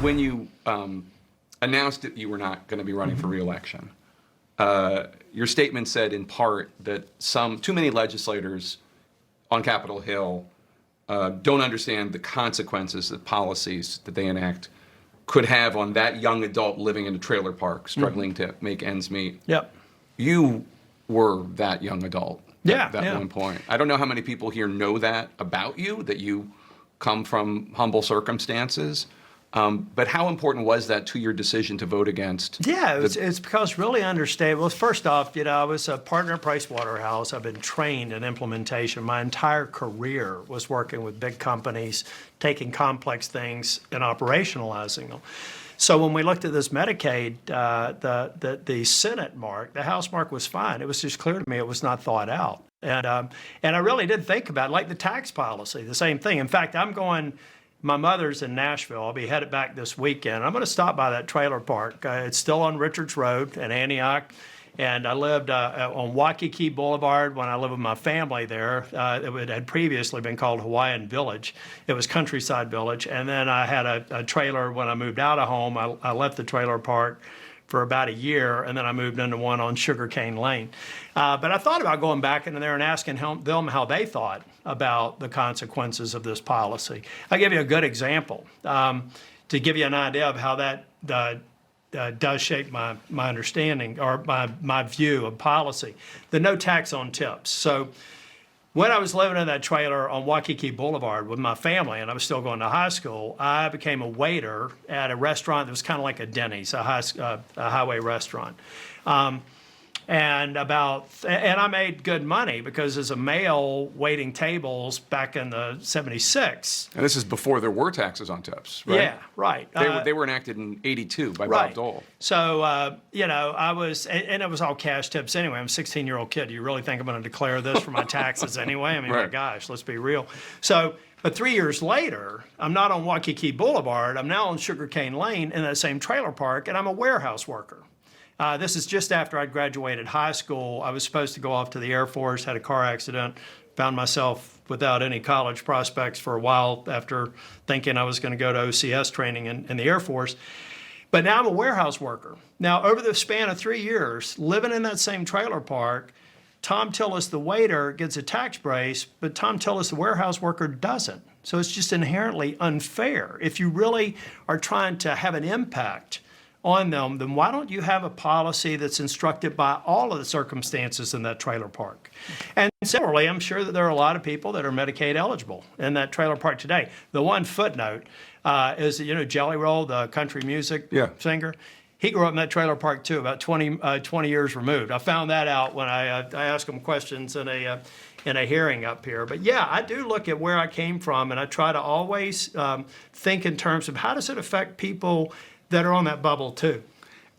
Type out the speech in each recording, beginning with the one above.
When you announced that you were not going to be running for re-election, your statement said in part that too many legislators on Capitol Hill don't understand the consequences that policies that they enact could have on that young adult living in a trailer park, struggling to make ends meet. Yep. You were that young adult at Yeah. one point. I don't know how many people here know that about you, that you come from humble circumstances. But how important was that to your decision to vote against? Yeah, it's because really understand. Well, first off, I was a partner at Price Waterhouse. I've been trained in implementation. My entire career was working with big companies, taking complex things and operationalizing them. So when we looked at this Medicaid, the Senate mark, the House mark was fine. It was just clear to me it was not thought out. And I really did think about it, like the tax policy, the same thing. In fact, my mother's in Nashville. I'll be headed back this weekend. I'm going to stop by that trailer park. It's still on Richards Road in Antioch. And I lived on Waikiki Boulevard when I lived with my family there. It had previously been called Hawaiian Village. It was Countryside Village. And then I had a trailer when I moved out of home. I left the trailer park for about a year, and then I moved into one on Sugarcane Lane. But I thought about going back into there and asking them how they thought about the consequences of this policy. I'll give you a good example to give you an idea of how that does shape my understanding or my view of policy. The no tax on tips. So when I was living in that trailer on Waikiki Boulevard with my family, and I was still going to high school, I became a waiter at a restaurant that was kind of like a Denny's, a highway restaurant. And I made good money because as a male waiting tables back in the 76. And this is before there were taxes on tips, right? Yeah, right. They were enacted in '82 by Bob Dole. So, I was, and it was all cash tips anyway. I'm a 16-year-old kid. Do you really think I'm going to declare this for my taxes anyway? I mean, my gosh, let's be real. So, but 3 years later, I'm not on Waikiki Boulevard. I'm now on Sugarcane Lane in that same trailer park, and I'm a warehouse worker. This is just after I graduated high school. I was supposed to go off to the Air Force, had a car accident, found myself without any college prospects for a while after thinking I was going to go to OCS training in the Air Force. But now I'm a warehouse worker. Now, over the span of 3 years, living in that same trailer park, Thom Tillis, the waiter, gets a tax brace, but Thom Tillis, the warehouse worker, doesn't. So it's just inherently unfair. If you really are trying to have an impact on them, then why don't you have a policy that's instructed by all of the circumstances in that trailer park? And similarly, I'm sure that there are a lot of people that are Medicaid eligible in that trailer park today. The one footnote is, Jelly Roll, the country music singer, he grew up in that trailer park too, about 20 years removed. I found that out when I asked him questions in a hearing up here. But yeah, I do look at where I came from, and I try to always think in terms of how does it affect people that are on that bubble too.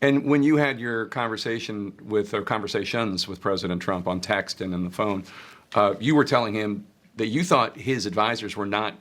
And when you had your conversations with President Trump on text and on the phone, you were telling him that you thought his advisors were not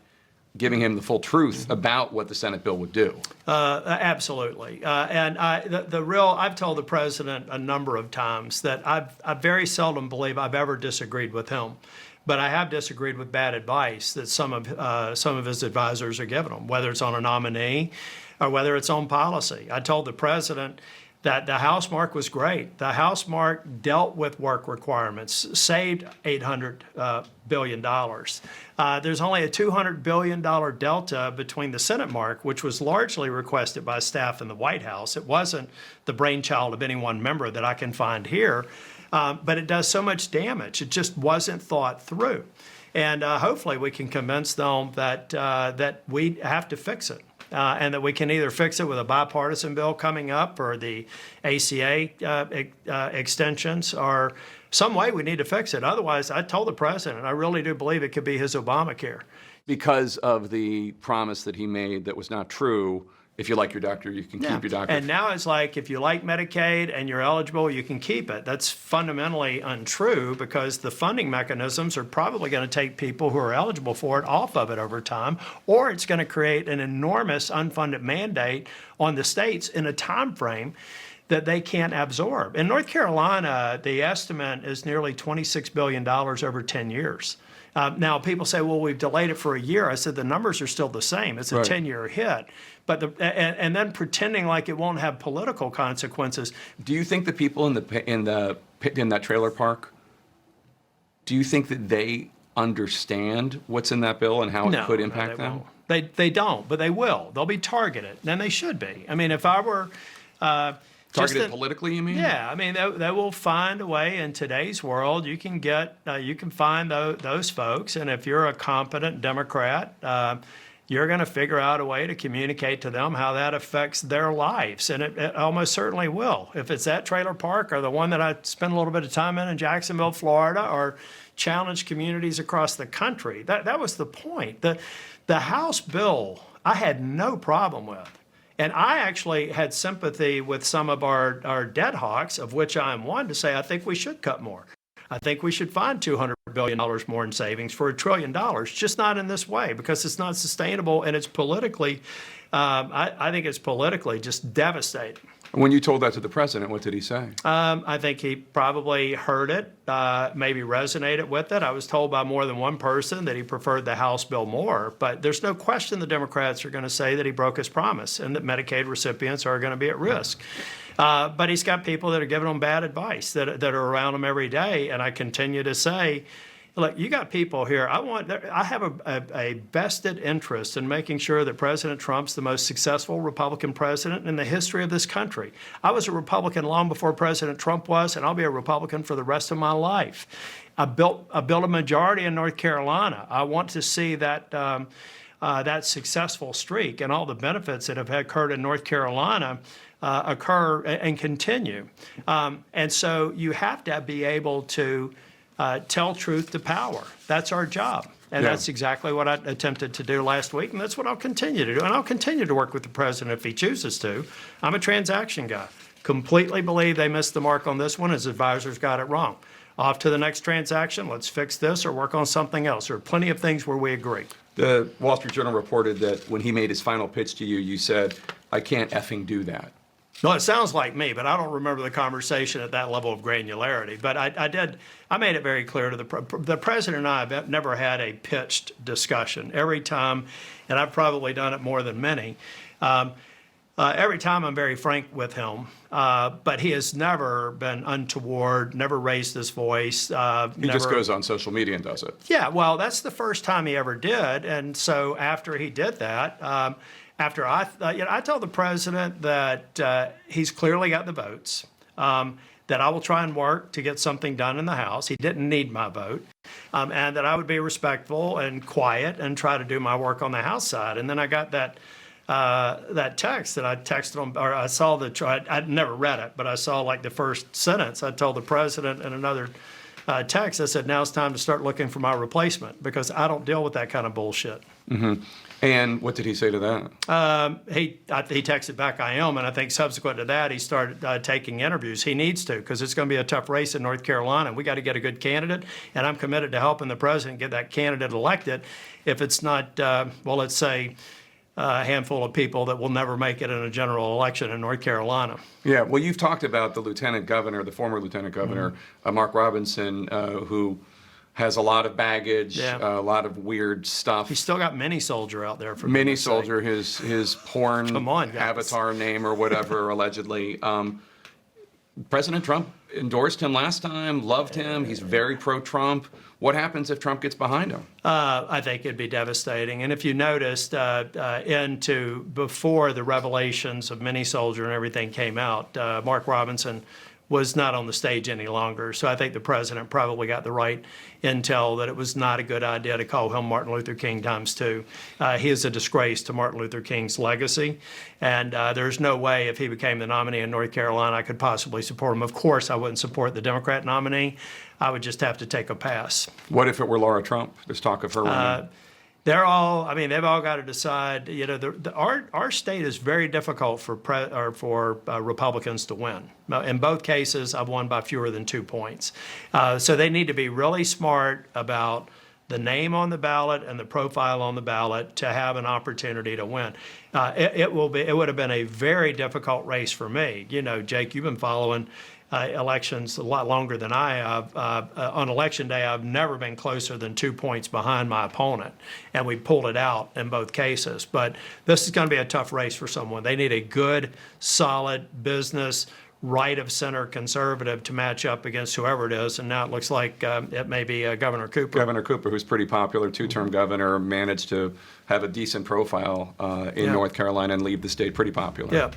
giving him the full truth about what the Senate bill would do. Absolutely. And I've told the president a number of times that I very seldom believe I've ever disagreed with him. But I have disagreed with bad advice that some of his advisors are giving him, whether it's on a nominee or whether it's on policy. I told the president that the House mark was great. The House mark dealt with work requirements, saved $800 billion. There's only a $200 billion delta between the Senate mark, which was largely requested by staff in the White House. It wasn't the brainchild of any one member that I can find here, but it does so much damage. It just wasn't thought through. And hopefully we can convince them that we have to fix it. And that we can either fix it with a bipartisan bill coming up or the ACA extensions or some way we need to fix it. Otherwise, I told the president, I really do believe it could be his Obamacare. Because of the promise that he made that was not true, if you like your doctor, you can keep your doctor. And now it's like, if you like Medicaid and you're eligible, you can keep it. That's fundamentally untrue because the funding mechanisms are probably going to take people who are eligible for it off of it over time, or it's going to create an enormous unfunded mandate on the states in a time frame that they can't absorb. In North Carolina, the estimate is nearly $26 billion over 10 years. Now, people say, well, we've delayed it for a year. I said, the numbers are still the same. It's a Right. 10-year hit. But and then pretending like it won't have political consequences. Do you think the people in that trailer park, do you think that they understand what's in that bill and how it could impact they them? won't. They don't, but they will. They'll be targeted, and they should be. I mean, if I were Targeted politically, you mean? yeah, I mean, they will find a way in today's world. You can find those folks, and if you're a competent Democrat, you're going to figure out a way to communicate to them how that affects their lives, and it almost certainly will. If it's that trailer park or the one that I spent a little bit of time in Jacksonville, Florida, or challenge communities across the country. That was the point. The House bill I had no problem with. And I actually had sympathy with some of our dead hawks, of which I am one, to say I think we should cut more. I think we should find $200 billion more in savings for $1 trillion, just not in this way, because it's not sustainable and it's politically, I think it's politically just devastating. When you told that to the president, what did he say? I think he probably heard it, maybe resonated with it. I was told by more than one person that he preferred the House bill more, but there's no question the Democrats are going to say that he broke his promise and that Medicaid recipients are going to be at risk. But he's got people that are giving him bad advice that are around him every day, and I continue to say, look, you got people here. I have a vested interest in making sure that President Trump's the most successful Republican president in the history of this country. I was a Republican long before President Trump was, and I'll be a Republican for the rest of my life. I built a majority in North Carolina. I want to see that that successful streak and all the benefits that have occurred in North Carolina occur and continue. And so you have to be able to tell truth to power. That's our job. And that's exactly what I attempted to do last week, and that's what I'll continue to do. And I'll continue to work with the president if he chooses to. I'm a transaction guy. Completely believe they missed the mark on this one. His advisors got it wrong. Off to the next transaction. Let's fix this or work on something else. There are plenty of things where we agree. The Wall Street Journal reported that when he made his final pitch to you, you said, I can't effing do that. No, it sounds like me, but I don't remember the conversation at that level of granularity. But I made it very clear to the president and I have never had a pitched discussion. Every time, and I've probably done it more than many, every time I'm very frank with him, but he has never been untoward, never raised his voice. He just goes on social media and does it. Yeah, well, that's the first time he ever did. And so after he did that, after I told the president that he's clearly got the votes, that I will try and work to get something done in the House. He didn't need my vote, and that I would be respectful and quiet and try to do my work on the House side. And then I got that text that I texted him, or I saw I'd never read it, but I saw like the first sentence. I told the president in another text, I said, now it's time to start looking for my replacement because I don't deal with that kind of bullshit. Mm-hmm. And what did he say to that? He texted back, I am, and I think subsequent to that, he started taking interviews. He needs to, because it's going to be a tough race in North Carolina. We got to get a good candidate, and I'm committed to helping the president get that candidate elected. If it's not, well, let's say a handful of people that will never make it in a general election in North Carolina. Yeah, well, you've talked about the lieutenant governor, the former lieutenant governor, Mark Robinson, who has a lot of baggage, a lot of weird stuff. He's still got Mini Soldier out there. For Mini Soldier, his porn avatar name or whatever, allegedly. President Trump endorsed him last time, loved him. He's very pro-Trump. What happens if Trump gets behind him? I think it'd be devastating. And if you noticed, before the revelations of Mini Soldier and everything came out, Mark Robinson was not on the stage any longer. So I think the president probably got the right intel that it was not a good idea to call him Martin Luther King ×2. He is a disgrace to Martin Luther King's legacy. And there's no way if he became the nominee in North Carolina, I could possibly support him. Of course, I wouldn't support the Democrat nominee. I would just have to take a pass. What if it were Laura Trump? There's talk of her running. They've all got to decide. You know, our state is very difficult for Republicans to win. In both cases, I've won by fewer than 2 points. So they need to be really smart about the name on the ballot and the profile on the ballot to have an opportunity to win. It would have been a very difficult race for me. You know, Jake, you've been following elections a lot longer than I have. On election day, I've never been closer than 2 points behind my opponent, and we pulled it out in both cases. But this is going to be a tough race for someone. They need a good, solid business, right-of-center conservative to match up against whoever it is, and now it looks like it may be Governor Cooper. Governor Cooper, who's pretty popular, two-term governor, managed to have a decent profile in North Carolina and leave the state pretty popular. Yeah.